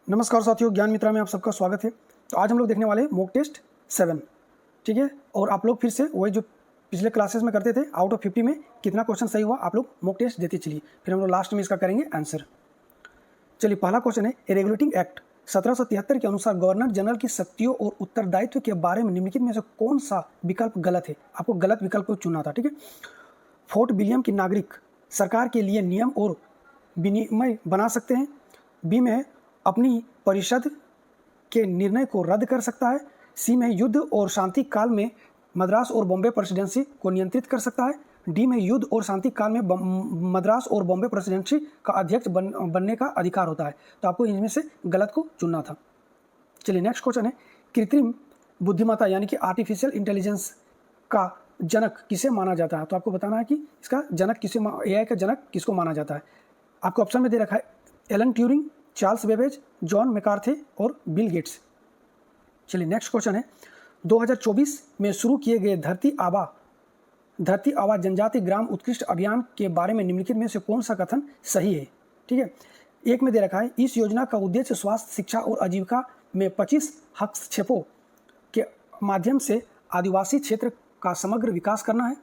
नमस्कार साथियों, ज्ञान मित्रा में आप सबका स्वागत है। तो आज हम लोग देखने वाले मॉक टेस्ट 7, ठीक है। और आप लोग फिर से वही जो पिछले क्लासेस में करते थे, आउट ऑफ 50 में कितना क्वेश्चन सही हुआ आप लोग मॉक टेस्ट देते चलिए, फिर हम लोग लास्ट में इसका करेंगे आंसर। चलिए, पहला क्वेश्चन है, ए रेगुलेटिंग एक्ट 1773 के अनुसार गवर्नर जनरल की शक्तियों और उत्तरदायित्व के बारे में निम्नलिखित में से कौन सा विकल्प गलत है। आपको गलत विकल्प को चुनना था, ठीक है। फोर्ट विलियम की नागरिक सरकार के लिए नियम और विनिमय बना सकते हैं। बी में है, अपनी परिषद के निर्णय को रद्द कर सकता है। सी में युद्ध और शांति काल में मद्रास और बॉम्बे प्रेसिडेंसी को नियंत्रित कर सकता है। डी में युद्ध और शांति काल में मद्रास और बॉम्बे प्रेसिडेंसी का अध्यक्ष बनने का अधिकार होता है। तो आपको इनमें से गलत को चुनना था। चलिए, नेक्स्ट क्वेश्चन है, कृत्रिम बुद्धिमत्ता यानी कि आर्टिफिशियल इंटेलिजेंस का जनक किसे माना जाता है। तो आपको बताना है कि इसका जनक किसे, एआई का जनक किसको माना जाता है। आपको ऑप्शन में दे रखा है Alan Turing, Charles Babbage, John McCarthy और बिल गेट्स। चलिए, नेक्स्ट क्वेश्चन है, 2024 में शुरू किए गए धरती आबा जनजाति ग्राम उत्कृष्ट अभियान के बारे में निम्नलिखित में से कौन सा कथन सही है। ठीक है, एक में दे रखा है, इस योजना का उद्देश्य स्वास्थ्य, शिक्षा और आजीविका में 25 हस्तक्षेपों के माध्यम से आदिवासी क्षेत्र का समग्र विकास करना है।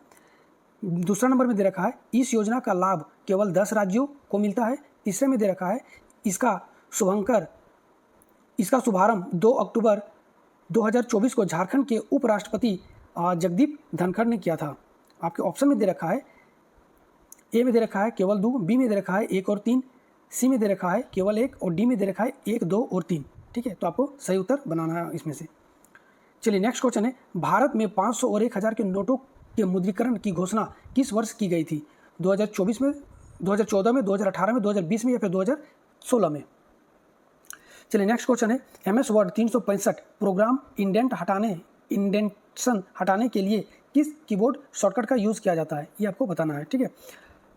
दूसरा नंबर में दे रखा है, इस योजना का लाभ केवल 10 राज्यों को मिलता है। तीसरे में दे रखा है, इसका शुभारंभ 2 अक्टूबर 2024 को झारखंड के उपराष्ट्रपति जगदीप धनखड़ ने किया था। आपके ऑप्शन में दे रखा है, ए में दे रखा है केवल 2, बी में दे रखा है 1 और 3, सी में दे रखा है केवल 1 और डी में दे रखा है 1, 2 और 3। ठीक है, तो आपको सही उत्तर बनाना है इसमें से। चलिए, नेक्स्ट क्वेश्चन है, भारत में 500 और 1000 के नोटों के मुद्रीकरण की घोषणा किस वर्ष की गई थी। 2024 में, 2014 में, 2018 में, 2020 में या फिर 2016 में। चलिए, नेक्स्ट क्वेश्चन है, MS वर्ड 365 प्रोग्राम इंडेंटेशन हटाने के लिए किस कीबोर्ड शॉर्टकट का यूज़ किया जाता है, ये आपको बताना है। ठीक है,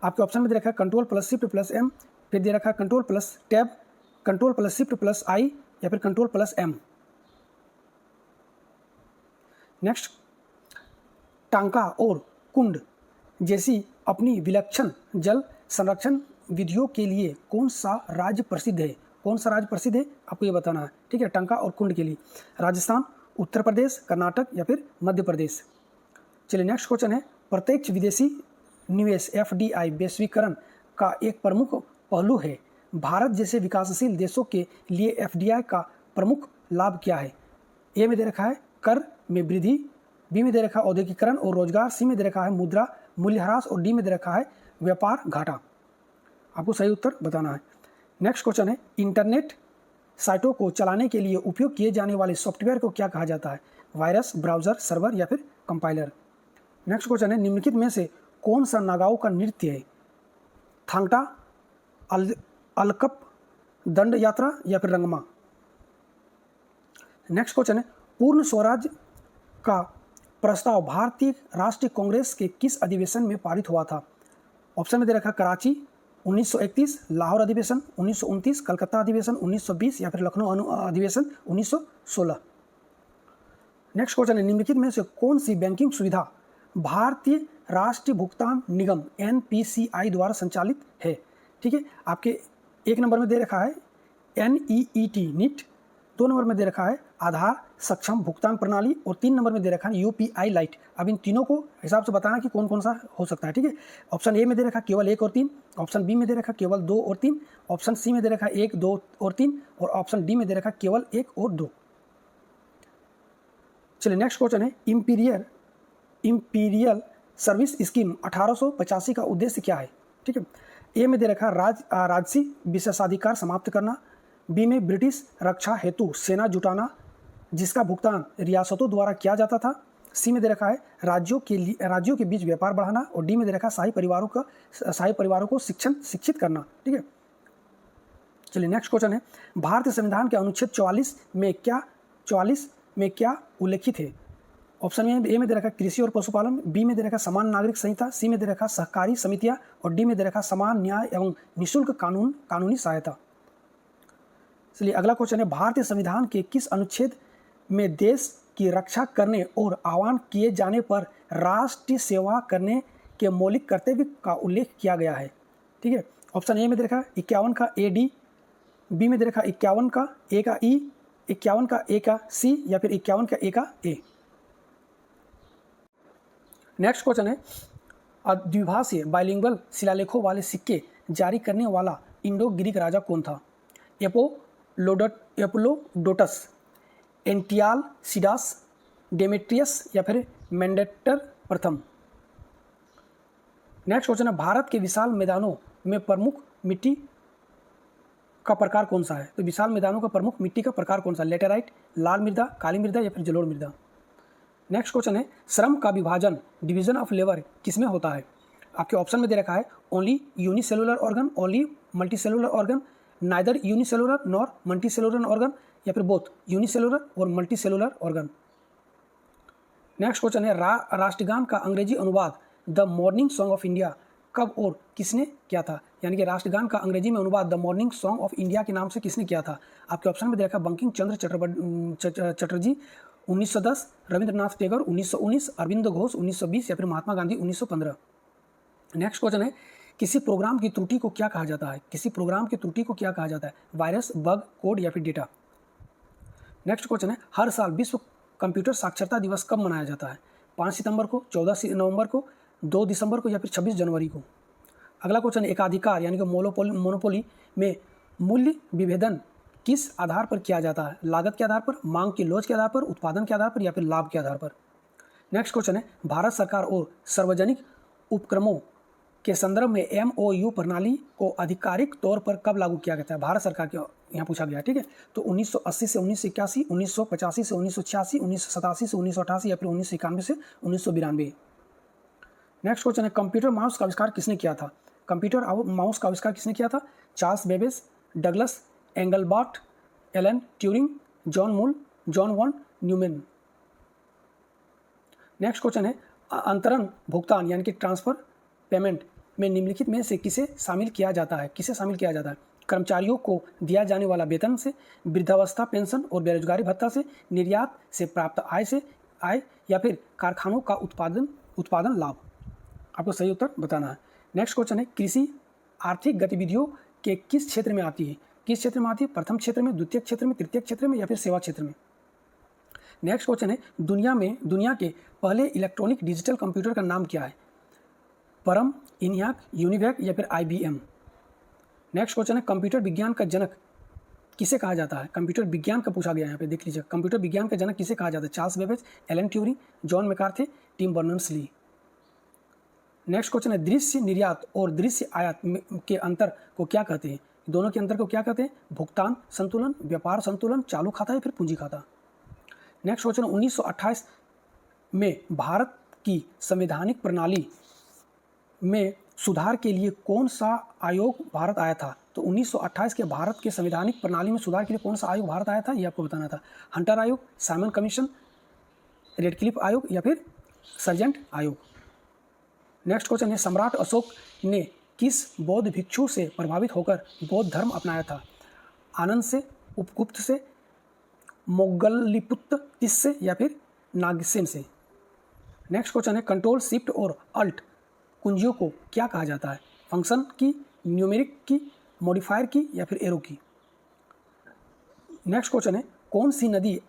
आपके ऑप्शन में दे रखा है Ctrl+Shift+M, फिर दे रखा है Ctrl+Tab, Ctrl+Shift+I या फिर Ctrl+M। नेक्स्ट, टांका और कुंड जैसी अपनी विलक्षण जल संरक्षण विधियों के लिए कौन सा राज्य प्रसिद्ध है। कौन सा राज्य प्रसिद्ध है आपको ये बताना है। ठीक है, टांका और कुंड के लिए राजस्थान, उत्तर प्रदेश, कर्नाटक या फिर मध्य प्रदेश। चलिए, नेक्स्ट क्वेश्चन है, प्रत्यक्ष विदेशी निवेश FDI वैश्वीकरण का एक प्रमुख पहलू है। भारत जैसे विकासशील देशों के लिए FDI का प्रमुख लाभ क्या है। ए में दे रखा है कर में वृद्धि, बी में दे रखा है औद्योगिकरण और रोजगार, सी में दे रखा है मुद्रा मूल्यह्रास और डी में दे रखा है व्यापार घाटा। आपको सही उत्तर बताना है। नेक्स्ट क्वेश्चन है, इंटरनेट साइटों को चलाने के लिए उपयोग किए जाने वाले सॉफ्टवेयर को क्या कहा जाता है। वायरस, ब्राउजर, सर्वर या फिर कंपाइलर। नेक्स्ट क्वेश्चन है, निम्नलिखित में से कौन सा नागाओं का नृत्य है। थांगटा, अलकप, दंड यात्रा या फिर रंगमा। नेक्स्ट क्वेश्चन है, पूर्ण स्वराज का प्रस्ताव भारतीय राष्ट्रीय कांग्रेस के किस अधिवेशन में पारित हुआ था। ऑप्शन में दे रखा कराची 1931, लाहौर अधिवेशन 1929, कलकत्ता अधिवेशन 1920 या फिर लखनऊ अधिवेशन 1916। नेक्स्ट क्वेश्चन है, निम्नलिखित में से कौन सी बैंकिंग सुविधा भारतीय राष्ट्रीय भुगतान निगम NPCI द्वारा संचालित है। ठीक है, आपके एक नंबर में दे रखा है NEET नीट, 2 नंबर में दे रखा है आधार सक्षम भुगतान प्रणाली और 3 नंबर में दे रखा है UPI लाइट। अब इन तीनों को हिसाब से बताना कि कौन कौन सा हो सकता है। ठीक है, ऑप्शन ए में दे रखा केवल 1 और 3, ऑप्शन बी में दे रखा केवल 2 और 3, ऑप्शन सी में दे रखा 1, 2 और 3 और ऑप्शन डी में दे रखा केवल 1 और 2। चलिए, नेक्स्ट क्वेश्चन है, इंपीरियल सर्विस स्कीम 1885 का उद्देश्य क्या है। ठीक है, ए में दे रखा राजसी विशेषाधिकार समाप्त करना, बी में ब्रिटिश रक्षा हेतु सेना जुटाना जिसका भुगतान रियासतों द्वारा किया जाता था, सी में दे रखा है राज्यों के बीच व्यापार बढ़ाना और डी में दे रखा शाही परिवारों को शिक्षित करना। ठीक है, चलिए, नेक्स्ट क्वेश्चन है, भारतीय संविधान के अनुच्छेद 44 में क्या उल्लेखित है। ऑप्शन में ए में दे रखा कृषि और पशुपालन, बी में दे रखा समान नागरिक संहिता, सी में दे रखा सहकारी समितियां और डी में दे रखा समान न्याय एवं निःशुल्क कानूनी सहायता। चलिए, अगला क्वेश्चन है, भारतीय संविधान के किस अनुच्छेद में देश की रक्षा करने और आह्वान किए जाने पर राष्ट्रीय सेवा करने के मौलिक कर्तव्य का उल्लेख किया गया है। ठीक है, ऑप्शन ए में दे रखा 51 का AD, बी में दे रखा 51 का ए का ई, 51 का ए का सी, या फिर 51 का ए का ए। नेक्स्ट क्वेश्चन है द्विभाषीय बाइलिंगुअल शिलालेखों वाले सिक्के जारी करने वाला इंडो ग्रीक राजा कौन था? एपोलोडोटस, एंटियाल सीडास, डेमेट्रियस, या फिर मेंडेटर प्रथम। नेक्स्ट क्वेश्चन है भारत के विशाल मैदानों में प्रमुख मिट्टी का प्रकार कौन सा है? तो विशाल मैदानों का प्रमुख मिट्टी का प्रकार कौन सा? लेटेराइट, लाल मृदा, काली मृदा, या फिर जलोढ़ मृदा। नेक्स्ट क्वेश्चन है श्रम का विभाजन डिवीजन ऑफ लेबर किसमें होता है? आपके ऑप्शन में दे रखा है only unicellular organ, only multicellular organ, neither unicellular nor multicellular organ, या फिर बोथ यूनिसेलुलर और मल्टीसेलुलर ऑर्गन। नेक्स्ट क्वेश्चन है राष्ट्रगान का अंग्रेजी अनुवाद the morning song of India कब और किसने किया था? यानी कि राष्ट्रगान का अंग्रेजी में अनुवाद the morning song of India के नाम से किसने किया था? आपके ऑप्शन में दे रखा है बंकिम चंद्र चटर्जी 1910, रविंद्रनाथ टैगोर 1919, अरविंद घोष 1920, या फिर महात्मा गांधी 1915। नेक्स्ट क्वेश्चन है किसी प्रोग्राम की त्रुटि को क्या कहा जाता है? किसी प्रोग्राम की त्रुटि को क्या कहा जाता है? वायरस, बग, कोड, या फिर डेटा। नेक्स्ट क्वेश्चन है हर साल विश्व कंप्यूटर साक्षरता दिवस कब मनाया जाता है? 5 सितंबर को, 14 नवंबर को, 2 दिसंबर को, या फिर 26 जनवरी को। अगला क्वेश्चन है एकाधिकार यानी कि मोनोपोली में मूल्य विभेदन किस आधार पर किया जाता है? लागत के आधार पर, मांग की लोच के आधार पर, उत्पादन के आधार पर, या फिर लाभ के आधार पर। नेक्स्ट क्वेश्चन है भारत सरकार और सार्वजनिक उपक्रमों के संदर्भ में MOU प्रणाली को आधिकारिक तौर पर कब लागू किया गया था? भारत सरकार के यहाँ पूछा गया, ठीक है। तो 1980 से 1981, 1985 से 1986, 1987 से 1988, या फिर 1991 से 1992। नेक्स्ट क्वेश्चन है कंप्यूटर माउस का आविष्कार किसने किया था? कंप्यूटर माउस का आविष्कार किसने किया था? Charles Babbage, Douglas Engelbart, Alan Turing, John Mauchly, John von Neumann. Next question है अंतरण भुगतान यानी कि ट्रांसफर पेमेंट में निम्नलिखित में से किसे शामिल किया जाता है? किसे शामिल किया जाता है? कर्मचारियों को दिया जाने वाला वेतन से, वृद्धावस्था पेंशन और बेरोजगारी भत्ता से, निर्यात से प्राप्त आय, या फिर कारखानों का उत्पादन लाभ। आपको सही उत्तर बताना है। नेक्स्ट क्वेश्चन है कृषि आर्थिक गतिविधियों के किस क्षेत्र में आती है? किस क्षेत्र में आती है? प्रथम क्षेत्र में, द्वितीय क्षेत्र में, तृतीय क्षेत्र में, या फिर सेवा क्षेत्र में। नेक्स्ट क्वेश्चन है दुनिया के पहले इलेक्ट्रॉनिक डिजिटल कंप्यूटर का नाम क्या है? परम, इन्याक, यूनिवैक, या फिर IBM। नेक्स्ट क्वेश्चन है कंप्यूटर विज्ञान का जनक किसे कहा जाता है? कंप्यूटर विज्ञान का पूछा गया यहाँ पे, देख लीजिए। कंप्यूटर विज्ञान का जनक किसे कहा जाता है? Charles Babbage, Alan Turing, John McCarthy, Tim Berners-Lee. Next question है दृश्य निर्यात और दृश्य आयात के अंतर को क्या कहते हैं? दोनों के अंतर को क्या कहते हैं? भुगतान संतुलन, व्यापार संतुलन, चालू खाता, या फिर पूंजी खाता। नेक्स्ट क्वेश्चन 1928 में भारत की संवैधानिक प्रणाली में सुधार के लिए कौन सा आयोग भारत आया था? तो 1928 के भारत के संवैधानिक प्रणाली में सुधार के लिए कौन सा आयोग भारत आया था, ये आपको बताना था। हंटर आयोग, साइमन कमीशन, रेडक्लिफ आयोग, या फिर सर्जेंट आयोग। नेक्स्ट क्वेश्चन है सम्राट अशोक ने किस बौद्ध भिक्षु से प्रभावित होकर बौद्ध धर्म अपनाया था? आनंद से, उपगुप्त से, मोगलिपुत्र तिस से, या फिर नागसेन से। नेक्स्ट क्वेश्चन है कंट्रोल शिफ्ट और अल्ट कुंजियों को क्या कहा जाता है? फंक्शन की, न्यूमेरिक की, मॉडिफायर की, या फिर एरो की। नेक्स्ट क्वेश्चन है कौन सी नदी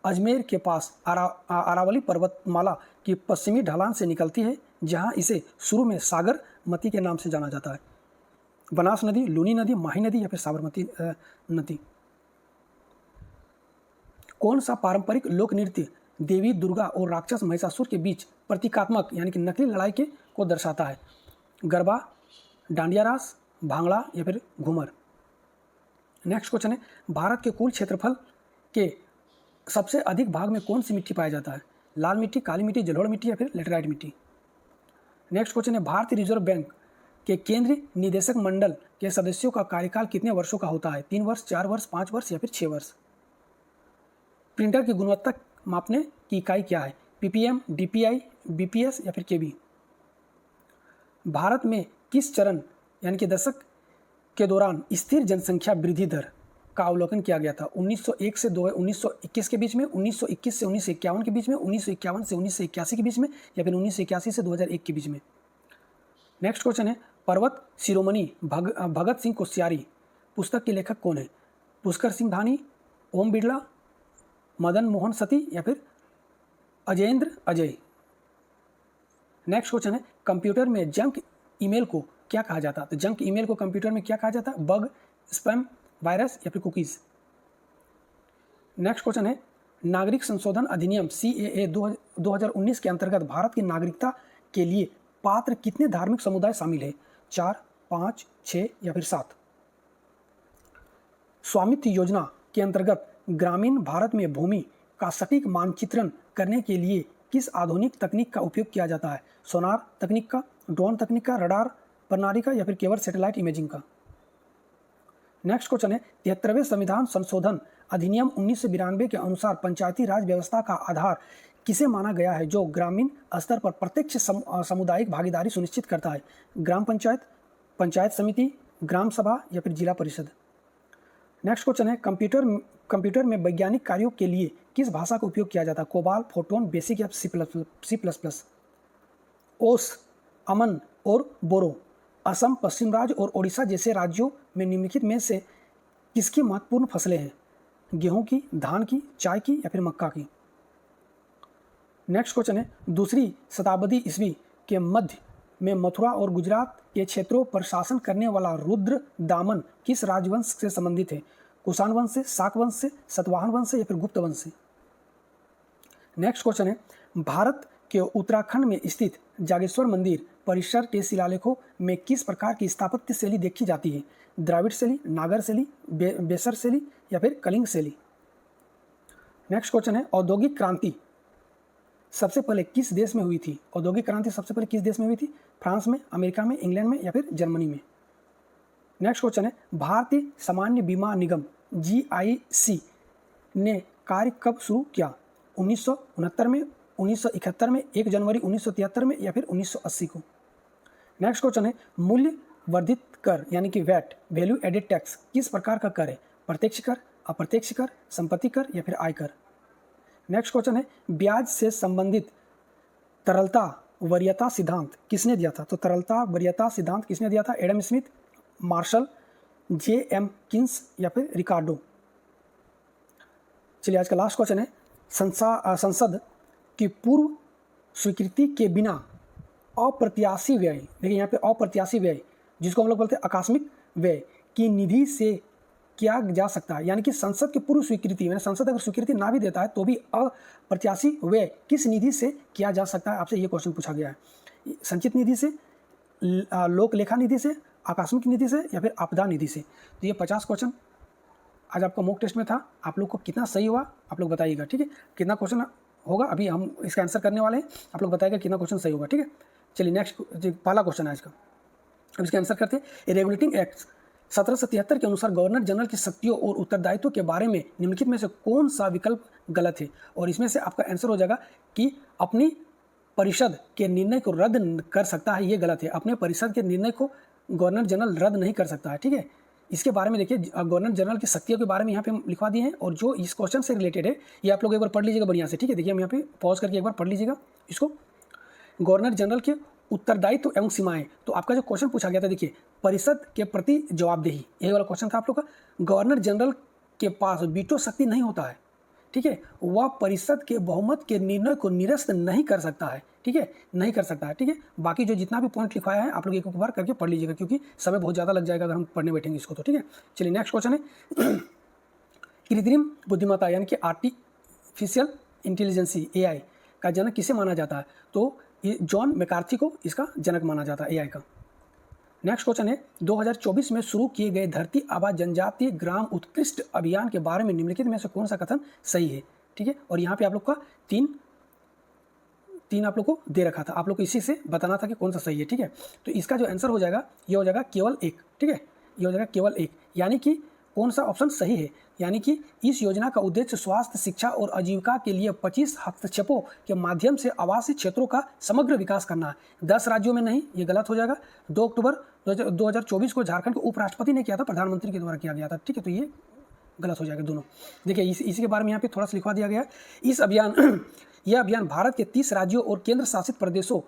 अजमेर के पास अरावली पर्वतमाला की पश्चिमी ढलान से निकलती है, जहां इसे शुरू में सागर मती के नाम से जाना जाता है? बनास नदी, लूनी नदी, माही नदी, या फिर साबरमती नदी। कौन सा पारंपरिक लोक नृत्य देवी दुर्गा और राक्षस महिषासुर के बीच प्रतीकात्मक यानी कि नकली लड़ाई को दर्शाता है? गरबा, डांडिया रास, भांगड़ा, या फिर घूमर। नेक्स्ट क्वेश्चन है भारत के कुल क्षेत्रफल के सबसे अधिक भाग में कौन सी मिट्टी पाया जाता है? लाल मिट्टी, काली मिट्टी, जलोढ़ मिट्टी, या फिर लेटराइट मिट्टी। नेक्स्ट क्वेश्चन है भारतीय रिजर्व बैंक के केंद्रीय निदेशक मंडल के सदस्यों का कार्यकाल कितने वर्षों का होता है? 3 वर्ष, 4 वर्ष, 5 वर्ष, या फिर 6 वर्ष। प्रिंटर की गुणवत्ता मापने की इकाई क्या है? PPM, DPI, BPS, या फिर KB। भारत में किस चरण यानी कि दशक के दौरान स्थिर जनसंख्या वृद्धि दर का अवलोकन किया गया था? 1901 से 1921 के बीच में, 1921 से 1951 के बीच में, 1951 से 1981 के बीच में, या फिर 1981 से 2001 के बीच में। नेक्स्ट क्वेश्चन है पर्वत शिरोमणि भगत सिंह कोश्यारी पुस्तक के लेखक कौन है? पुष्कर सिंह धानी, ओम बिड़ला, मदन मोहन सती या फिर अजयेंद्र अजय। नेक्स्ट क्वेश्चन है कंप्यूटर में जंक ईमेल को क्या कहा जाता है? तो जंक ईमेल को कंप्यूटर में क्या कहा जाता है? बग, स्पैम, वायरस या फिर कुकीज़। नेक्स्ट क्वेश्चन है नागरिक संशोधन अधिनियम CAA 2019 के अंतर्गत भारत की नागरिकता के लिए पात्र कितने धार्मिक समुदाय शामिल है? 4, 5, 6 या फिर 7। स्वामित्व योजना के अंतर्गत ग्रामीण भारत में भूमि का सटीक मानचित्रण करने के लिए किस आधुनिक तकनीक का उपयोग किया जाता है? सोनार तकनीक का, ड्रोन तकनीक का, रडार प्रणाली का या फिर केवल सैटेलाइट इमेजिंग का। नेक्स्ट क्वेश्चन है 73वें संविधान संशोधन अधिनियम 1992 के अनुसार पंचायती राज व्यवस्था का आधार किसे माना गया है जो ग्रामीण स्तर पर प्रत्यक्ष सामुदायिक भागीदारी सुनिश्चित करता है? ग्राम पंचायत, पंचायत समिति, ग्राम सभा या फिर जिला परिषद। नेक्स्ट क्वेश्चन है कंप्यूटर में वैज्ञानिक कार्यों के लिए किस भाषा का उपयोग किया जाता है? कोबाल, फोटोन, बेसिक या C++। ओस, अमन और बोरो असम, पश्चिम राज्य और ओडिशा जैसे राज्यों में निम्नलिखित में से किसकी महत्वपूर्ण फसलें हैं? गेहूं की, धान की, चाय की या फिर मक्का की। नेक्स्ट क्वेश्चन है दूसरी शताब्दी ईस्वी के मध्य में मथुरा और गुजरात के क्षेत्रों पर शासन करने वाला रुद्र दामन किस राजवंश से संबंधित है? कुषाण वंश से, शाक वंश से, सतवाहन वंश से या फिर गुप्त वंश से। नेक्स्ट क्वेश्चन है भारत के उत्तराखंड में स्थित जागेश्वर मंदिर परिसर के शिलालेखों में किस प्रकार की स्थापत्य शैली देखी जाती है? द्राविड़ शैली, नागर शैली, बेसर शैली या फिर कलिंग शैली। नेक्स्ट क्वेश्चन है औद्योगिक क्रांति सबसे पहले किस देश में हुई थी? औद्योगिक क्रांति सबसे पहले किस देश में हुई थी? फ्रांस में, अमेरिका में, इंग्लैंड में या फिर जर्मनी में। नेक्स्ट क्वेश्चन है भारतीय सामान्य बीमा निगम GIC ने कार्य कब शुरू किया? 1969 में, 1971 में, 1 जनवरी 1973 में या फिर 1980 को। नेक्स्ट क्वेश्चन है मूल्य वर्धित कर यानी कि वैट, वैल्यू एडेड टैक्स किस प्रकार का कर है? प्रत्यक्ष कर, अप्रत्यक्ष कर, संपत्ति कर या फिर आयकर। नेक्स्ट क्वेश्चन है ब्याज से संबंधित तरलता वरीयता सिद्धांत किसने दिया था? तो तरलता वरीयता सिद्धांत किसने दिया था? Adam Smith, Marshall, JM Keynes या फिर रिकार्डो। चलिए आज का लास्ट क्वेश्चन है संसद की पूर्व स्वीकृति के बिना अप्रत्याशी व्यय, देखिए यहाँ पे अप्रत्याशी व्यय जिसको हम लोग बोलते हैं आकस्मिक व्यय की निधि से किया जा सकता है, यानी कि संसद की पूर्व स्वीकृति में संसद अगर स्वीकृति ना भी देता है तो भी अप्रत्याशी व्यय किस निधि से किया जा सकता है? आपसे ये क्वेश्चन पूछा गया है। संचित निधि से, लोक लेखा निधि से, आकस्मिक निधि से या फिर आपदा निधि से। तो ये 50 क्वेश्चन आज आपका मॉक टेस्ट में था। आप लोग को कितना सही हुआ आप लोग बताइएगा, ठीक है? कितना क्वेश्चन होगा अभी हम इसका आंसर करने वाले हैं, आप लोग बताइएगा कितना क्वेश्चन सही होगा, ठीक है? चलिए नेक्स्ट पहला क्वेश्चन है आज का, अब इसका आंसर करते हैं। रेगुलेटिंग एक्ट 1773 के अनुसार गवर्नर जनरल की शक्तियों और उत्तरदायित्व के बारे में निम्नलिखित में से कौन सा विकल्प गलत है? और इसमें से आपका आंसर हो जाएगा कि अपनी परिषद के निर्णय को रद्द कर सकता है, ये गलत है। अपने परिषद के निर्णय को गवर्नर जनरल रद्द नहीं कर सकता है, ठीक है? इसके बारे में देखिए गवर्नर जनरल की शक्तियों के बारे में यहाँ पे हम लिखवा दिए हैं, और जो इस क्वेश्चन से रिलेटेड है ये आप लोग एक बार पढ़ लीजिएगा बढ़िया से, ठीक है? देखिए हम यहाँ पे पॉज करके एक बार पढ़ लीजिएगा इसको। गवर्नर जनरल के उत्तरदायित्व एवं सीमाएं, तो आपका जो क्वेश्चन पूछा गया था देखिए परिषद के प्रति जवाबदेही, यही वाला क्वेश्चन था आप लोग का। गवर्नर जनरल के पास वीटो शक्ति नहीं होता है, ठीक है? वह परिषद के बहुमत के निर्णय को निरस्त नहीं कर सकता है, ठीक है? नहीं कर सकता है, ठीक है? बाकी जो जितना भी पॉइंट लिखवाया है आप लोग एक बार करके पढ़ लीजिएगा, क्योंकि समय बहुत ज़्यादा लग जाएगा अगर हम पढ़ने बैठेंगे इसको तो, ठीक है? चलिए नेक्स्ट क्वेश्चन है कृत्रिम बुद्धिमत्ता यानी कि आर्टिफिशियल इंटेलिजेंसी AI का जनक किसे माना जाता है? तो ये जॉन मैकार्थी को इसका जनक माना जाता है AI का। नेक्स्ट क्वेश्चन है 2024 में शुरू किए गए धरती आबा जनजातीय ग्राम उत्कृष्ट अभियान के बारे में निम्नलिखित में से कौन सा कथन सही है, ठीक है? और यहाँ पे आप लोग का तीन आप लोग को दे रखा था, आप लोग को इसी से बताना था कि कौन सा सही है, ठीक है? तो इसका जो आंसर हो जाएगा ये हो जाएगा केवल एक, ठीक है? ये हो जाएगा केवल एक, यानी कि कौन सा ऑप्शन सही है? यानी कि इस योजना का उद्देश्य स्वास्थ्य, शिक्षा और आजीविका के लिए 25 हस्तक्षेपों के माध्यम से आवासीय क्षेत्रों का समग्र विकास करना है। 10 राज्यों में नहीं, ये गलत हो जाएगा। 2 अक्टूबर 2024 को झारखंड के उपराष्ट्रपति ने किया था, प्रधानमंत्री के द्वारा किया गया था, ठीक है? तो ये गलत हो जाएगा दोनों। देखिए इसी के बारे में यहाँ पे थोड़ा सा लिखवा दिया गया है। यह अभियान भारत के 30 राज्यों और केंद्र शासित प्रदेशों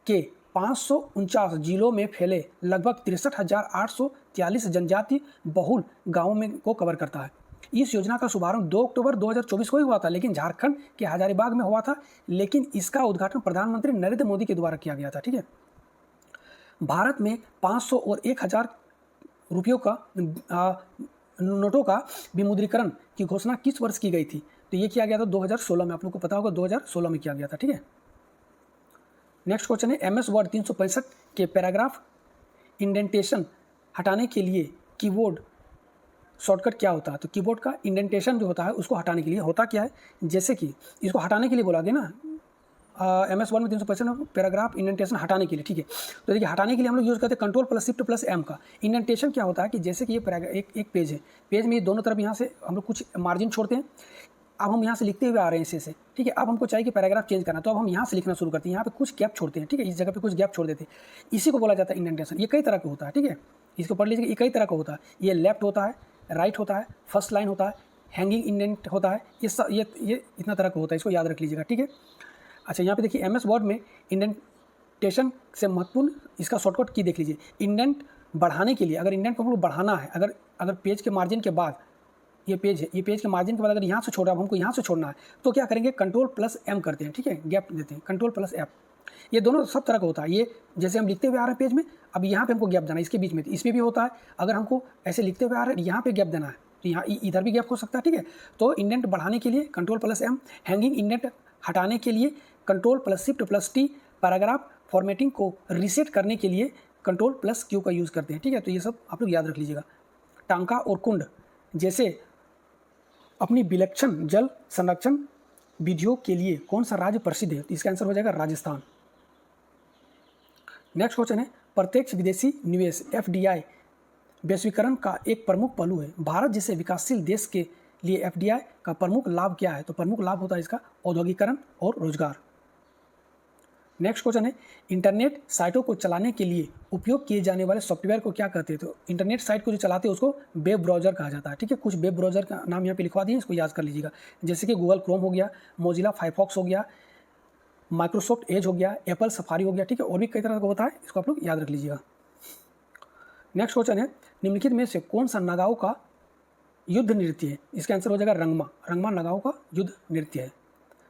के 549 जिलों में फैले लगभग 63,843 जनजाति बहुल गांवों में को कवर करता है। इस योजना का शुभारंभ 2 अक्टूबर 2024 को ही हुआ था, लेकिन झारखंड के हजारीबाग में हुआ था, लेकिन इसका उद्घाटन प्रधानमंत्री नरेंद्र मोदी के द्वारा किया गया था। ठीक है, भारत में 500 और 1000 रुपयों का नोटों का विमुद्रीकरण की घोषणा किस वर्ष की गई थी? तो ये किया गया था 2016 में। आप लोग को पता होगा 2016 में किया गया था। ठीक है, नेक्स्ट क्वेश्चन है MS वर्ड 365 के पैराग्राफ इंडेंटेशन हटाने के लिए कीबोर्ड शॉर्टकट क्या होता है? तो कीबोर्ड का इंडेंटेशन जो होता है उसको हटाने के लिए होता क्या है, जैसे कि इसको हटाने के लिए बोला गया ना, MS वर्ड में 365 पैराग्राफ इंडेंटेशन हटाने के लिए। ठीक है, तो देखिए हटाने के लिए हम लोग यूज़ करते हैं Ctrl+Shift+M का। इंडेंटेशन क्या होता है कि जैसे कि ये एक पेज है, पेज में दोनों तरफ यहाँ से हम लोग कुछ मार्जिन छोड़ते हैं। अब हम यहाँ से लिखते हुए आ रहे हैं इसे से, ठीक है। अब हमको चाहिए कि पैराग्राफ चेंज करना, तो अब हम यहाँ से लिखना शुरू करते हैं, यहाँ पे कुछ गैप छोड़ते हैं, ठीक है, इस जगह पे कुछ गैप छोड़ देते हैं, इसी को बोला जाता है इंडेंटेशन। ये कई तरह का होता है, ठीक है, इसको पढ़ लीजिए, ये कई तरह का होता है। ये लेफ्ट होता है, राइट होता है, फर्स्ट लाइन होता है, हैंगिंग इंडेंट होता है, ये इतना तरह का होता है, इसको याद रख लीजिएगा, ठीक है। अच्छा, यहाँ पे देखिए MS वर्ड में इंडेंटेशन से महत्वपूर्ण इसका शॉर्टकट की देख लीजिए। इंडेंट बढ़ाने के लिए, अगर इंडेंट को हमको बढ़ाना है, अगर पेज के मार्जिन के बाद ये पेज है, ये पेज के मार्जिन के बाद अगर यहाँ से छोड़ रहा है, हमको यहाँ से छोड़ना है, तो क्या करेंगे, Ctrl+M करते हैं, ठीक है, गैप देते हैं, Ctrl+F। ये दोनों सब तरह का होता है। ये जैसे हम लिखते हुए आ रहे हैं पेज में, अब यहाँ पे हमको गैप देना है, इसके बीच में, इसमें भी होता है। अगर हमको ऐसे लिखते हुए आ रहे हैं, यहाँ पे गैप देना है, तो यहाँ इधर भी गैप हो सकता है, ठीक है। तो इंडेंट बढ़ाने के लिए Ctrl+M, हैंगिंग इंडेंट हटाने के लिए Ctrl+Shift+T, पैराग्राफ फॉर्मेटिंग को रीसेट करने के लिए Ctrl+Q का यूज़ करते हैं, ठीक है। तो ये सब आप लोग याद रख लीजिएगा। टांका और कुंड जैसे अपनी विलक्षण जल संरक्षण विधियों के लिए कौन सा राज्य प्रसिद्ध है? तो इसका आंसर हो जाएगा राजस्थान। नेक्स्ट क्वेश्चन है, प्रत्यक्ष विदेशी निवेश FDI वैश्वीकरण का एक प्रमुख पहलू है। भारत जैसे विकासशील देश के लिए FDI का प्रमुख लाभ क्या है? तो प्रमुख लाभ होता है इसका औद्योगिकरण और रोजगार। नेक्स्ट क्वेश्चन है, इंटरनेट साइटों को चलाने के लिए उपयोग किए जाने वाले सॉफ्टवेयर को क्या कहते हैं? तो इंटरनेट साइट को जो चलाते हैं उसको वेब ब्राउज़र कहा जाता है, ठीक है। कुछ वेब ब्राउज़र का नाम यहाँ पे लिखवा दिए, इसको याद कर लीजिएगा। जैसे कि गूगल क्रोम हो गया, मोजिला फायरफॉक्स हो गया, माइक्रोसॉफ्ट एज हो गया, एप्पल सफारी हो गया, ठीक है, और भी कई तरह का होता है, इसको आप लोग याद रख लीजिएगा। नेक्स्ट क्वेश्चन है, निम्नलिखित में से कौन सा नगाओं का युद्ध नृत्य है? इसका आंसर हो जाएगा रंगमा। रंगमा नगाओं का युद्ध नृत्य है।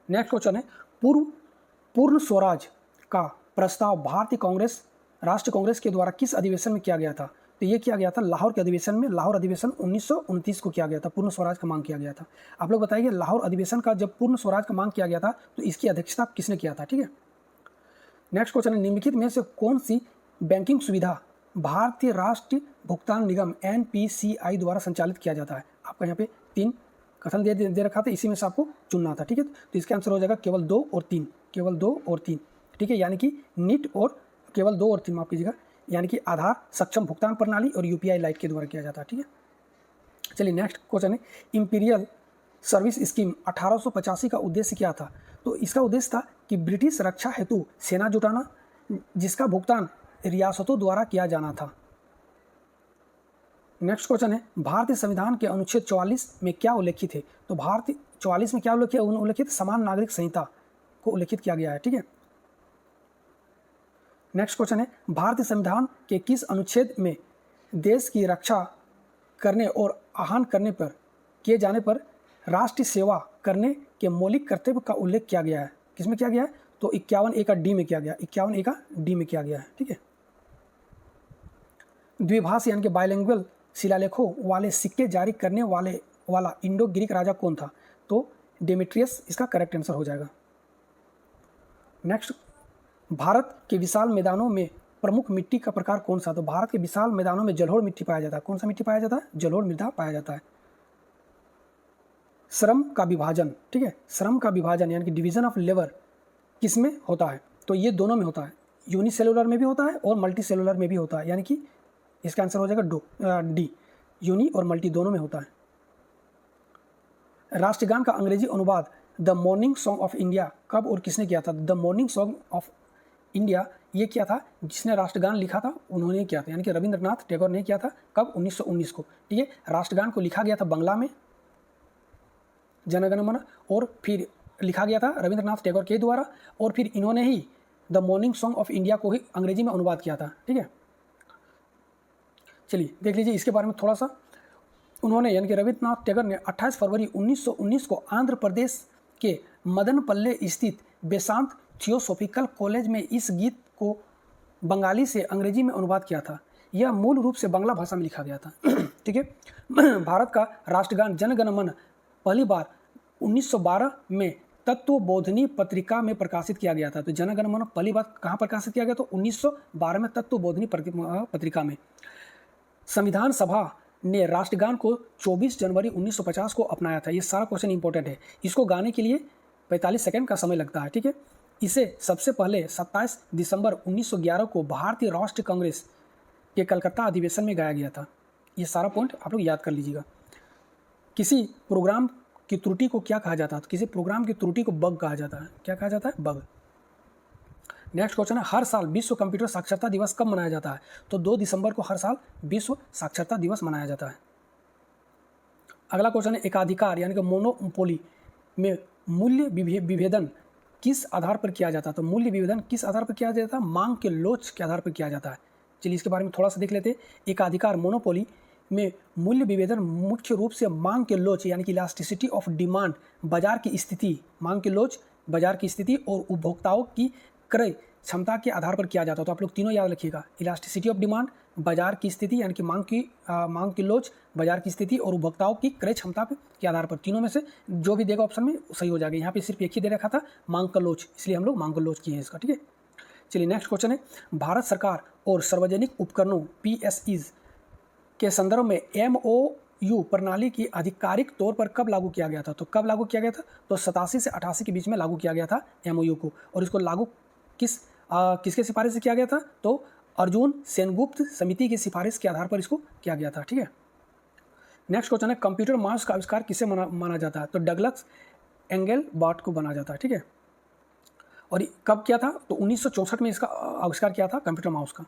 नेक्स्ट क्वेश्चन है, पूर्ण स्वराज का प्रस्ताव भारतीय कांग्रेस राष्ट्रीय कांग्रेस के द्वारा किस अधिवेशन में किया गया था? तो ये किया गया था लाहौर के अधिवेशन में। लाहौर अधिवेशन 1929 को किया गया था, पूर्ण स्वराज का मांग किया गया था। आप लोग बताइए, लाहौर अधिवेशन का जब पूर्ण स्वराज का मांग किया गया था तो इसकी अध्यक्षता किसने किया था, ठीक है। नेक्स्ट क्वेश्चन है, निम्नलिखित में से कौन सी बैंकिंग सुविधा भारतीय राष्ट्रीय भुगतान निगम NPCI द्वारा संचालित किया जाता है? आपका यहाँ पे 3 कथन दे रखा था, इसी में से आपको चुनना था, ठीक है। तो इसका आंसर हो जाएगा केवल 2 और 3, केवल 2 और 3, ठीक है, यानी कि नीट और केवल 2 और 3 माफ कीजिएगा, यानी कि आधार सक्षम भुगतान प्रणाली और UPI लाइट के द्वारा किया जाता है, ठीक है। चलिए नेक्स्ट क्वेश्चन है, इंपीरियल सर्विस स्कीम 1885 का उद्देश्य क्या था? तो इसका उद्देश्य था कि ब्रिटिश रक्षा हेतु सेना जुटाना, जिसका भुगतान रियासतों द्वारा किया जाना था। नेक्स्ट क्वेश्चन है, भारतीय संविधान के अनुच्छेद 44 में क्या उल्लेखित है? तो भारतीय 44 में क्या उल्लेखित? समान नागरिक संहिता को उल्लेखित किया गया है, ठीक है। नेक्स्ट क्वेश्चन है, भारतीय संविधान के किस अनुच्छेद में देश की रक्षा करने और आहन करने पर किए जाने पर राष्ट्रीय सेवा करने के मौलिक कर्तव्य का उल्लेख किया गया है? किसमें किया गया है? तो 51A का D में किया गया, 51A का D में किया गया है, ठीक है। द्विभाषी यानी कि बाइलिंगुअल शिलालेखों वाले सिक्के जारी करने वाला इंडो ग्रीक राजा कौन था? तो डेमेट्रियस इसका करेक्ट आंसर हो जाएगा। नेक्स्ट, भारत के विशाल मैदानों में प्रमुख मिट्टी का प्रकार कौन सा? तो भारत के विशाल मैदानों में जलोढ़ मिट्टी पाया जाता है। कौन सा मिट्टी पाया जाता है? जलोढ़ मृदा पाया जाता है। श्रम का विभाजन, ठीक है, श्रम का विभाजन यानी कि डिवीजन ऑफ लेबर किसमें होता है? तो ये दोनों में होता है, यूनिसेलुलर में भी होता है और मल्टी सेलुलर में भी होता है, यानी कि इसका आंसर हो जाएगा D, यूनि और मल्टी दोनों में होता है। राष्ट्रगान का अंग्रेजी अनुवाद the morning song of India कब और किसने किया था? The morning song of India ये किया था, जिसने राष्ट्रगान लिखा था उन्होंने किया था, यानी कि रविंद्रनाथ टैगोर ने किया था। कब? 1919 को, ठीक है। राष्ट्रगान को लिखा गया था बंगला में, जनगण मन, और फिर लिखा गया था रविंद्रनाथ टैगोर के द्वारा, और फिर इन्होंने ही the morning song of India को ही अंग्रेजी में अनुवाद किया था। ठीक है, चलिए देख लीजिए इसके बारे में थोड़ा सा। उन्होंने यानी कि रविन्द्रनाथ टैगोर ने 28 फरवरी 1919 को आंध्र प्रदेश के मदनपल्ले स्थित बेसांत थियोसॉफिकल कॉलेज में इस गीत को बंगाली से अंग्रेजी में अनुवाद किया था। यह मूल रूप से बांग्ला भाषा में लिखा गया था। ठीक है, भारत का राष्ट्रगान जन गण मन पहली बार 1912 में तत्वबोधिनी पत्रिका में प्रकाशित किया गया था। तो जन गण मन पहली बार कहाँ प्रकाशित किया गया? तो 1912 में तत्वबोधिनी पत्रिका में। संविधान सभा ने राष्ट्रगान को 24 जनवरी 1950 को अपनाया था। ये सारा क्वेश्चन इंपॉर्टेंट है। इसको गाने के लिए 45 सेकंड का समय लगता है। ठीक है, इसे सबसे पहले 27 दिसंबर 1911 को भारतीय राष्ट्रीय कांग्रेस के कलकत्ता अधिवेशन में गाया गया था। ये सारा पॉइंट आप लोग याद कर लीजिएगा। किसी प्रोग्राम की त्रुटि को क्या कहा जाता है? तो किसी प्रोग्राम की त्रुटि को बग कहा जाता है। क्या कहा जाता है? बग। नेक्स्ट क्वेश्चन है, हर साल विश्व कंप्यूटर साक्षरता दिवस कब मनाया जाता है? तो 2 दिसंबर को हर साल विश्व साक्षरता दिवस मनाया जाता है। अगला क्वेश्चन है, एकाधिकार यानी कि मोनोपोली में मूल्य विभेदन किस आधार पर किया जाता है? तो मूल्य विभेदन किस आधार पर किया जाता है? मांग के लोच के आधार पर किया जाता है। चलिए इसके बारे में थोड़ा सा देख लेते हैं। एकाधिकार मोनोपोली में मूल्य विभेदन मुख्य रूप से मांग के लोच यानी कि इलास्टिसिटी ऑफ डिमांड, बाजार की स्थिति, मांग के लोच, बाजार की स्थिति और उपभोक्ताओं की क्रय क्षमता के आधार पर किया जाता है। तो आप लोग तीनों याद रखिएगा, इलास्टिसिटी ऑफ डिमांड, बाजार की स्थिति यानी कि मांग की लोच, बाजार की स्थिति और उपभोक्ताओं की क्रय क्षमता के आधार पर। तीनों में से जो भी देगा ऑप्शन में सही हो जाएगा। यहाँ पे सिर्फ एक ही दे रखा था, मांग का लोच, इसलिए हम लोग मांग का लोच किए हैं इसका। ठीक है, चलिए नेक्स्ट क्वेश्चन है, भारत सरकार और सार्वजनिक उपकरणों PSEs के संदर्भ में MOU प्रणाली की आधिकारिक तौर पर कब लागू किया गया था? तो कब लागू किया गया था? तो 87 से 88 के बीच में लागू किया गया था MOU को। और इसको लागू किसके सिफारिश से किया गया था? तो अर्जुन सेनगुप्त समिति की सिफारिश के आधार पर इसको किया गया था। ठीक है, नेक्स्ट क्वेश्चन है, कंप्यूटर माउस का आविष्कार किसे माना जाता है? तो डगलस एंगलबर्ट को माना जाता है। ठीक है, और कब किया था? तो 1964 में इसका आविष्कार किया था कंप्यूटर माउस का।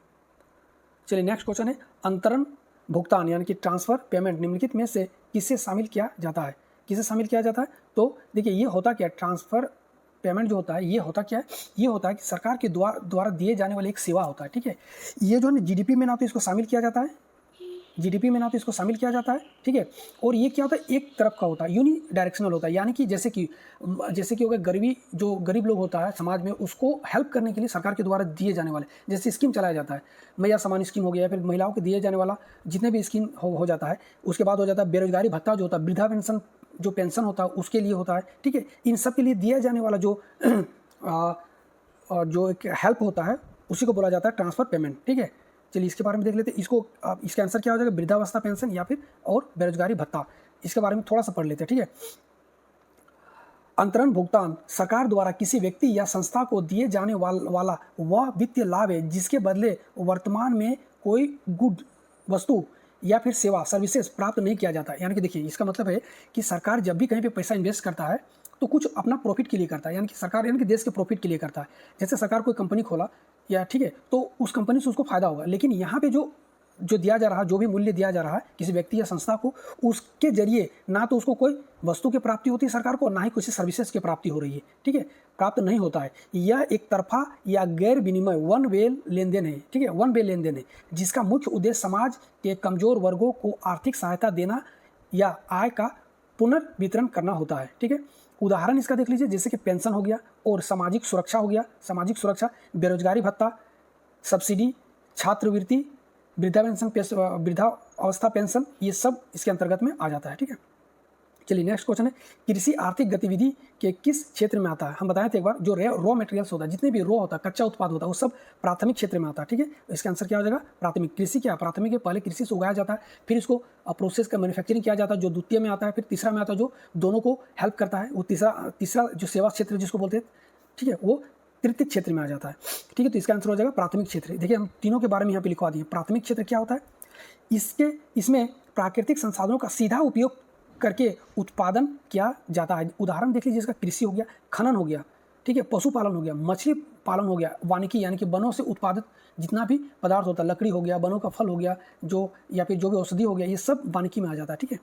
चलिए नेक्स्ट क्वेश्चन है, अंतरण भुगतान यानी कि ट्रांसफर पेमेंट निम्नलिखित में से किसे शामिल किया जाता है? किसे शामिल किया जाता है? तो देखिए ये होता क्या है, ट्रांसफर पेमेंट जो होता है ये होता क्या है? ये होता है कि सरकार के द्वारा दिए जाने वाली एक सेवा होता है। ठीक है, ये जो है GDP में ना तो इसको शामिल किया जाता है, GDP में ना तो इसको शामिल किया जाता है। ठीक है, और ये क्या होता है? एक तरफ का होता है, यूनि डायरेक्शनल होता है। यानी कि जैसे कि हो गया जो गरीब लोग होता है समाज में, उसको हेल्प करने के लिए सरकार के द्वारा दिए जाने वाले जैसे स्कीम चलाया जाता है, मैया समान स्कीम हो गया, फिर महिलाओं को दिए जाने वाला जितने भी स्कीम हो जाता है। उसके बाद हो जाता है बेरोजगारी भत्ता जो होता है, वृद्धा पेंशन जो पेंशन होता है उसके लिए होता है। ठीक है, इन सब के लिए दिया जाने वाला जो एक हेल्प होता है उसी को बोला जाता है ट्रांसफर पेमेंट। ठीक है, चलिए इसके बारे में देख लेते हैं। इसका आंसर क्या हो जाएगा? वृद्धावस्था पेंशन या फिर और बेरोजगारी भत्ता। इसके बारे में थोड़ा सा पढ़ लेते हैं। ठीक है, अंतरण भुगतान सरकार द्वारा किसी व्यक्ति या संस्था को दिए जाने वाला वह वित्तीय लाभ है जिसके बदले वर्तमान में कोई गुड वस्तु या फिर सेवा सर्विसेज प्राप्त नहीं किया जाता। यानी कि देखिए इसका मतलब है कि सरकार जब भी कहीं पे पैसा इन्वेस्ट करता है तो कुछ अपना प्रॉफिट के लिए करता है, यानी कि सरकार यानी कि देश के प्रॉफिट के लिए करता है। जैसे सरकार कोई कंपनी खोला या ठीक है, तो उस कंपनी से उसको फायदा होगा, लेकिन यहाँ पे जो दिया जा रहा है, जो भी मूल्य दिया जा रहा है किसी व्यक्ति या संस्था को, उसके जरिए ना तो उसको कोई वस्तु की प्राप्ति होती है सरकार को, ना ही किसी सर्विसेज की प्राप्ति हो रही है। ठीक है, प्राप्त नहीं होता है। यह एक तरफा या गैर विनिमय वन वे लेनदेन है। ठीक है, वन वे लेनदेन है जिसका मुख्य उद्देश्य समाज के कमजोर वर्गों को आर्थिक सहायता देना या आय का पुनर्वितरण करना होता है। ठीक है, उदाहरण इसका देख लीजिए, जैसे कि पेंशन हो गया और सामाजिक सुरक्षा हो गया। सामाजिक सुरक्षा, बेरोजगारी भत्ता, सब्सिडी, छात्रवृत्ति, वृद्धावस्था पेंशन, ये सब इसके अंतर्गत में आ जाता है। ठीक है, चलिए नेक्स्ट क्वेश्चन है, कृषि आर्थिक गतिविधि के किस क्षेत्र में आता है? हम बताए थे एक बार, जो रॉ मटेरियल्स होता है, जितने भी रॉ होता है, कच्चा उत्पाद होता है, वो सब प्राथमिक क्षेत्र में आता है। ठीक है, इसका आंसर क्या हो जाएगा? प्राथमिक। कृषि क्या प्राथमिक है? पहले कृषि से उगाया जाता है, फिर इसको प्रोसेस का मैन्युफैक्चरिंग किया जाता है जो द्वितीय में आता है, फिर तीसरा में आता है जो दोनों को हेल्प करता है, वो तीसरा जो सेवा क्षेत्र जिसको बोलते हैं, ठीक है, वो तृतीय क्षेत्र में आ जाता है। ठीक है, तो इसका आंसर हो जाएगा प्राथमिक क्षेत्र। देखिए हम तीनों के बारे में यहाँ पे लिखवा दिए। प्राथमिक क्षेत्र क्या होता है? इसमें प्राकृतिक संसाधनों का सीधा उपयोग करके उत्पादन किया जाता है। उदाहरण देख लीजिए, इसका कृषि हो गया, खनन हो गया, ठीक है, पशुपालन हो गया, मछली पालन हो गया, वानिकी यानी कि वनों से उत्पादित जितना भी पदार्थ होता है, लकड़ी हो गया, वनों का फल हो गया, या फिर जो भी औषधि हो गया, ये सब वानिकी में आ जाता है। ठीक है,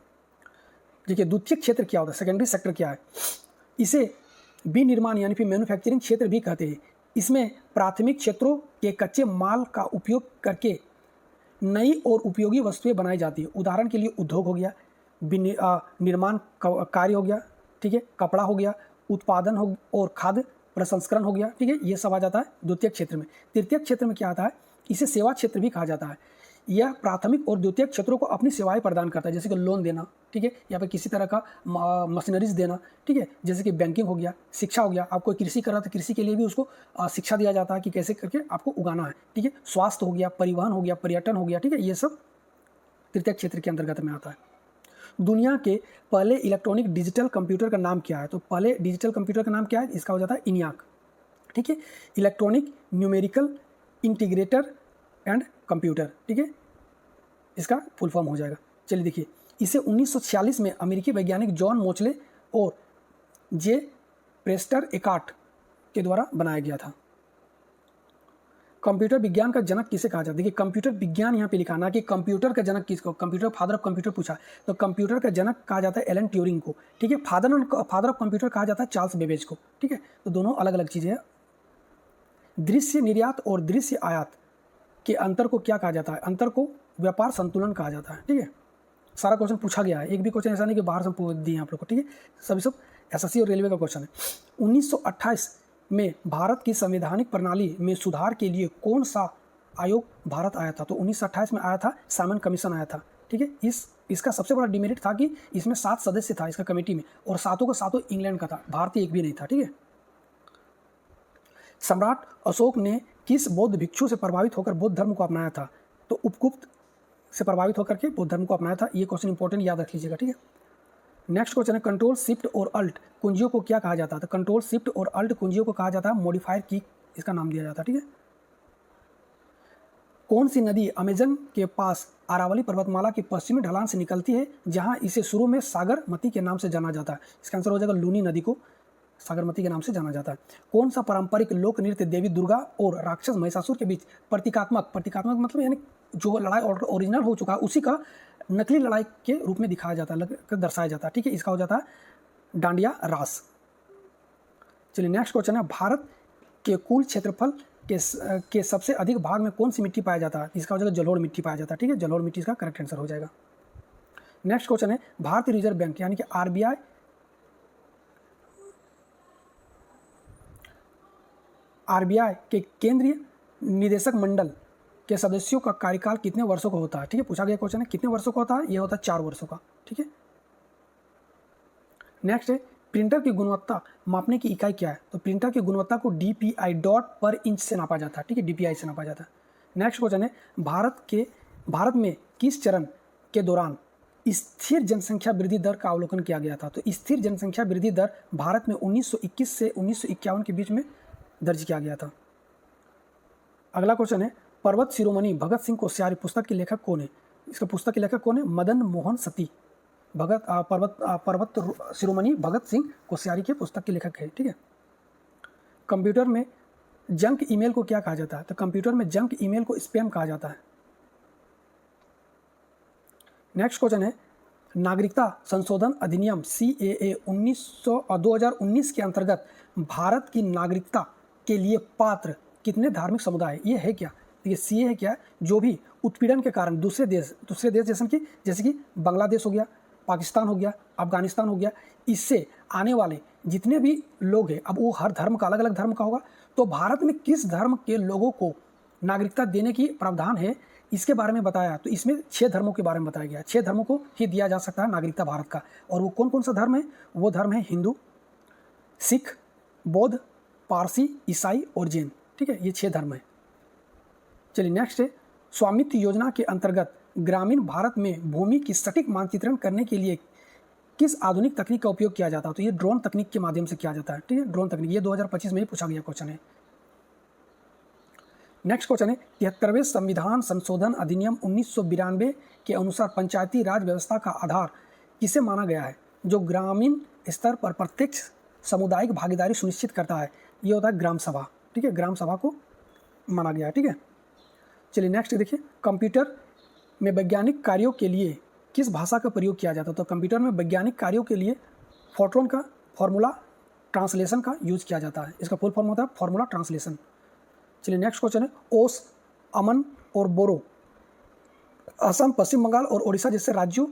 देखिए द्वितीयक क्षेत्र क्या होता है? सेकेंडरी सेक्टर क्या है? इसे विनिर्माण यानी फिर मैन्युफैक्चरिंग क्षेत्र भी कहते हैं। इसमें प्राथमिक क्षेत्रों के कच्चे माल का उपयोग करके नई और उपयोगी वस्तुएं बनाई जाती है। उदाहरण के लिए उद्योग हो गया, निर्माण कार्य हो गया, ठीक है, कपड़ा हो गया, उत्पादन हो और खाद्य प्रसंस्करण हो गया, ठीक है, ये सब आ जाता है द्वितीयक क्षेत्र में। तृतीयक क्षेत्र में क्या आता है, इसे सेवा क्षेत्र भी कहा जाता है। यह प्राथमिक और द्वितीयक क्षेत्रों को अपनी सेवाएं प्रदान करता है, जैसे कि लोन देना, ठीक है, या फिर किसी तरह का मशीनरीज देना, ठीक है, जैसे कि बैंकिंग हो गया, शिक्षा हो गया। आप कोई कृषि कर रहा तो कृषि के लिए भी उसको शिक्षा दिया जाता है कि कैसे करके आपको उगाना है, ठीक है। स्वास्थ्य हो गया, परिवहन हो गया, पर्यटन हो गया, ठीक है, ये सब तृतीयक क्षेत्र के अंतर्गत में आता है। दुनिया के पहले इलेक्ट्रॉनिक डिजिटल कंप्यूटर का नाम क्या है? तो पहले डिजिटल कंप्यूटर का नाम क्या है? इसका हो जाता है ENIAC, ठीक है, electronic numerical integrator and computer, ठीक है, इसका फुल फॉर्म हो जाएगा। चलिए देखिए, इसे 1946 में अमेरिकी वैज्ञानिक जॉन मोचले और जे प्रेस्टर एकार्ट के द्वारा बनाया गया था। कंप्यूटर विज्ञान का जनक किसे कहा जाता है? देखिए, कंप्यूटर विज्ञान यहाँ पे लिखा, ना कि कंप्यूटर का जनक किसको। कंप्यूटर, फादर ऑफ कंप्यूटर पूछा तो कंप्यूटर का जनक कहा जाता है एलन ट्यूरिंग को, ठीक है। फादर ऑफ कंप्यूटर कहा जाता है चार्ल्स बेबेज को, ठीक है। तो दोनों अलग अलग चीज़ें हैं। दृश्य निर्यात और दृश्य आयात के अंतर को क्या कहा जाता है? अंतर को व्यापार संतुलन कहा जाता है, ठीक है। सारा क्वेश्चन पूछा गया है, एक भी क्वेश्चन ऐसा नहीं कि बाहर से पूछ दिए आप लोग को, ठीक है। सभी सब SSC और रेलवे का क्वेश्चन है। 1928 में भारत की संवैधानिक प्रणाली में सुधार के लिए कौन सा आयोग भारत आया था? तो 1928 में आया था साइमन कमीशन आया था, ठीक है। इसका सबसे बड़ा डिमेरिट था कि इसमें 7 सदस्य था इसका कमेटी में, और सातों का सातों इंग्लैंड का था, भारतीय एक भी नहीं था, ठीक है। सम्राट अशोक ने किस बौद्ध भिक्षु से प्रभावित होकर बौद्ध धर्म को अपनाया था? तो उपगुप्त से प्रभावित होकर के बौद्ध धर्म को अपनाया था। ये क्वेश्चन इंपॉर्टेंट, याद रख लीजिएगा, ठीक है। नेक्स्ट क्वेश्चन है, कंट्रोल शिफ्ट और अल्ट कुंजियों को क्या कहा जाता है? तो कंट्रोल शिफ्ट और अल्ट कुंजियों को कहा जाता है मॉडिफायर की, इसका नाम दिया जाता है, ठीक है। कौन सी नदी अमेजन के पास अरावली पर्वतमाला की पश्चिमी ढलान से निकलती है, जहां इसे शुरू में सागरमती के नाम से जाना जाता है? इसका आंसर हो जाएगा लूनी नदी को सागरमती के नाम से जाना जाता है। कौन सा पारंपरिक लोक नृत्य देवी दुर्गा और राक्षस महिषासुर के बीच प्रतीकात्मक मतलब यानी जो लड़ाई ओरिजिनल हो चुका है उसी का नकली लड़ाई के रूप में दिखाया जाता है, दर्शाया जाता है, ठीक है। इसका हो जाता है डांडिया रास। चलिए नेक्स्ट क्वेश्चन है, भारत के कुल क्षेत्रफल के सबसे अधिक भाग में कौन सी मिट्टी पाया जाता है? इसका हो जाएगा जलोढ़ मिट्टी पाया जाता है, ठीक है। जलोढ़ मिट्टी इसका करेक्ट आंसर हो जाएगा। नेक्स्ट क्वेश्चन है, भारतीय रिजर्व बैंक यानी कि आरबीआई के केंद्रीय निदेशक मंडल के सदस्यों का कार्यकाल कितने वर्षों का होता है? ठीक है, पूछा गया क्वेश्चन है कितने वर्षों का होता है? यह होता है 4 वर्षों का, ठीक है। नेक्स्ट है, प्रिंटर की गुणवत्ता मापने की इकाई क्या है? तो प्रिंटर की गुणवत्ता को DPI डॉट पर इंच से नापा जाता है, ठीक है, DPI से नापा जाता है। नेक्स्ट क्वेश्चन है, भारत में किस चरण के दौरान स्थिर जनसंख्या वृद्धि दर का अवलोकन किया गया था? तो स्थिर जनसंख्या वृद्धि दर भारत में 1921 से 1951 के बीच में दर्ज किया गया था। अगला क्वेश्चन है, पर्वत शिरोमणि भगत सिंह कोश्यारी पुस्तक के लेखक कौन है? इसका पुस्तक के लेखक कौन है? मदन मोहन सती पर्वत शिरोमणि भगत सिंह कोश्यारी के पुस्तक के लेखक है, ठीक है। कंप्यूटर में जंक ईमेल को क्या कहा जाता है? तो कंप्यूटर में जंक ईमेल को स्पैम कहा जाता है। नेक्स्ट क्वेश्चन है, नागरिकता संशोधन अधिनियम CAA 2019 के अंतर्गत भारत की नागरिकता के लिए पात्र कितने धार्मिक समुदाय? ये है क्या? ये CA है क्या? जो भी उत्पीड़न के कारण दूसरे देश जैसे कि बांग्लादेश हो गया, पाकिस्तान हो गया, अफगानिस्तान हो गया, इससे आने वाले जितने भी लोग हैं, अब वो हर धर्म का अलग अलग धर्म का होगा, तो भारत में किस धर्म के लोगों को नागरिकता देने की प्रावधान है, इसके बारे में बताया। तो इसमें 6 धर्मों के बारे में बताया गया। 6 धर्मों को ही दिया जा सकता है नागरिकता भारत का। और वो कौन कौन सा धर्म है? वो धर्म है हिंदू, सिख, बौद्ध, पारसी, ईसाई और जैन, ठीक है, ये 6 धर्म है। चलिए नेक्स्ट है, स्वामित्व योजना के अंतर्गत ग्रामीण भारत में भूमि की सटीक मानचित्रण करने के लिए किस आधुनिक तकनीक का उपयोग किया जाता है? तो ये ड्रोन तकनीक के माध्यम से किया जाता है, ठीक है, ड्रोन तकनीक। ये 2025 में ही पूछा गया क्वेश्चन है। नेक्स्ट क्वेश्चन है, 73वें संविधान संशोधन अधिनियम 1992 के अनुसार पंचायती राज व्यवस्था का आधार किसे माना गया है? जो ग्रामीण स्तर पर प्रत्यक्ष सामुदायिक भागीदारी सुनिश्चित करता है, ये होता है ग्राम सभा, ठीक है, ग्राम सभा को माना गया है, ठीक है। चलिए नेक्स्ट देखिए, कंप्यूटर में वैज्ञानिक कार्यों के लिए किस भाषा का प्रयोग किया जाता है? तो कंप्यूटर में वैज्ञानिक कार्यों के लिए फोर्ट्रॉन का फॉर्मूला ट्रांसलेशन का यूज किया जाता है। इसका फुल फॉर्म होता है फॉर्मूला ट्रांसलेशन। चलिए नेक्स्ट क्वेश्चन है, ओस, अमन और बोरो असम, पश्चिम बंगाल और उड़ीसा जैसे राज्यों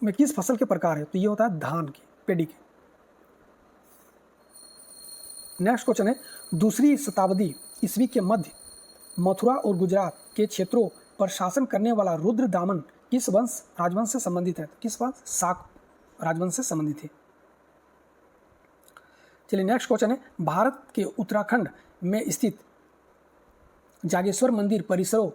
में किस फसल के प्रकार है? तो ये होता है धान की, पेडी के। नेक्स्ट क्वेश्चन है, दूसरी शताब्दी ईस्वी के मध्य मथुरा और गुजरात के क्षेत्रों पर शासन करने वाला रुद्रदामन किस वंश राजवंश से संबंधित है? किस वंश? शाक राजवंश से संबंधित है। चलिए नेक्स्ट क्वेश्चन है, भारत के उत्तराखंड में स्थित जागेश्वर मंदिर परिसरों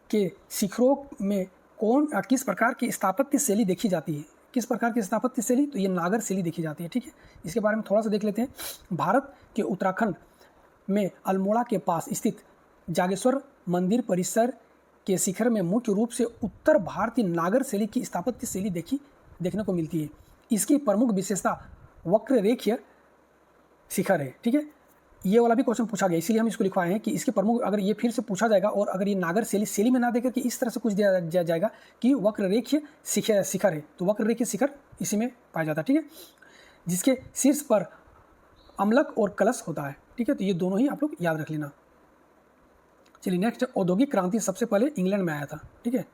के शिखरों में किस प्रकार की स्थापत्य शैली देखी जाती है? किस प्रकार की स्थापत्य शैली? तो ये नागर शैली देखी जाती है। ठीक है, इसके बारे में थोड़ा सा देख लेते हैं। भारत के उत्तराखंड में अल्मोड़ा के पास स्थित जागेश्वर मंदिर परिसर के शिखर में मुख्य रूप से उत्तर भारतीय नागर शैली की स्थापत्य शैली देखने को मिलती है। इसकी प्रमुख विशेषता वक्र रेखीय शिखर है। ठीक है, ये वाला भी क्वेश्चन पूछा गया, इसीलिए हम इसको लिखवाए हैं कि इसके प्रमुख, अगर ये फिर से पूछा जाएगा और अगर ये नागर शैली में ना देकर के इस तरह से कुछ दिया जाएगा कि वक्र रेखीय शिखर है, तो वक्र रेखीय शिखर इसी में पाया जाता है। ठीक है, जिसके शीर्ष पर अमलक और कलश होता है। ठीक है, तो ये दोनों ही आप लोग याद रख लेना। चलिए नेक्स्ट, औद्योगिक क्रांति सबसे पहले इंग्लैंड में आया था। ठीक है,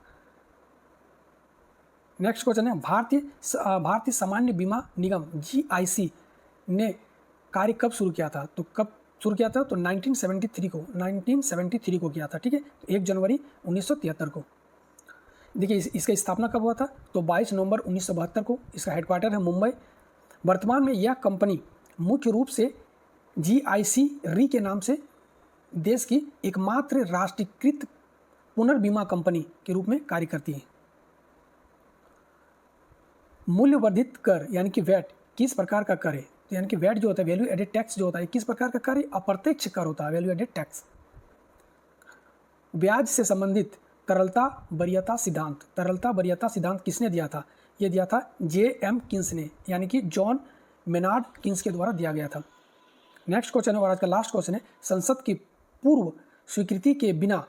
नेक्स्ट क्वेश्चन है, भारतीय सामान्य बीमा निगम GIC ने कार्य कब शुरू किया था? तो कब शुरू किया था? तो 1973 को किया था। ठीक है, 1 जनवरी 1973 को। देखिए इसका स्थापना कब हुआ था? तो 22 नवंबर 1972 को। इसका हेडक्वार्टर है मुंबई। वर्तमान में यह कंपनी मुख्य रूप से GIC री के नाम से देश की एकमात्र राष्ट्रीयकृत पुनर्बीमा कंपनी के रूप में कार्य करती है। मूल्यवर्धित कर यानी कि वैट किस प्रकार का कर है? यानी कि वैट जो होता है, वैल्यू एडेड टैक्स जो होता है, किस प्रकार का कर है? अप्रत्यक्ष कर होता है, वैल्यू एडेड टैक्स। ब्याज से संबंधित तरलता वरीयता सिद्धांत किसने दिया था? ये दिया था JM किन्स ने, यानी कि जॉन मेनार्ड किन्स के द्वारा दिया गया था। नेक्स्ट क्वेश्चन है और आज का लास्ट क्वेश्चन है, संसद की पूर्व स्वीकृति के बिना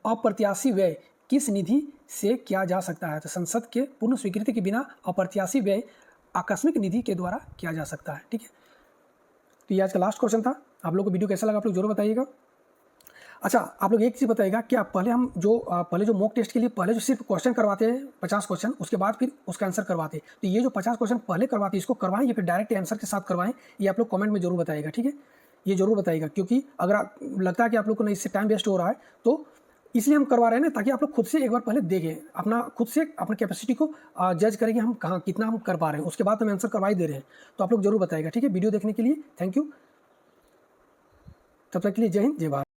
अप्रत्याशी व्यय किस निधि से किया जा सकता है? तो संसद के पूर्ण स्वीकृति के बिना अप्रत्याशी व्यय आकस्मिक निधि के द्वारा किया जा सकता है। ठीक है, तो ये आज का लास्ट क्वेश्चन था। आप लोगों को वीडियो कैसा लगा आप लोग जरूर बताइएगा। अच्छा, आप लोग एक चीज़ बताइएगा, क्या पहले जो मॉक टेस्ट के लिए पहले जो सिर्फ क्वेश्चन करवाते हैं 50 क्वेश्चन, उसके बाद फिर उसका आंसर करवाते हैं, तो ये जो 50 क्वेश्चन पहले करवाते हैं इसको करवाएं या फिर डायरेक्ट आंसर के साथ करवाएं? ये आप लोग कमेंट में जरूर बताइएगा। ठीक है, ये जरूर बताइएगा, क्योंकि अगर लगता है कि आप लोग को नहीं इससे टाइम वेस्ट हो रहा है तो इसलिए हम करवा रहे हैं ना, ताकि आप लोग खुद से एक बार पहले देखें, अपना खुद से अपनी कैपेसिटी को जज करेंगे हम कहाँ कितना हम कर पा रहे हैं, उसके बाद हम आंसर करवा ही दे रहे हैं। तो आप लोग जरूर बताइएगा। ठीक है, वीडियो देखने के लिए थैंक यू। तब तक के लिए जय हिंद, जय भारत।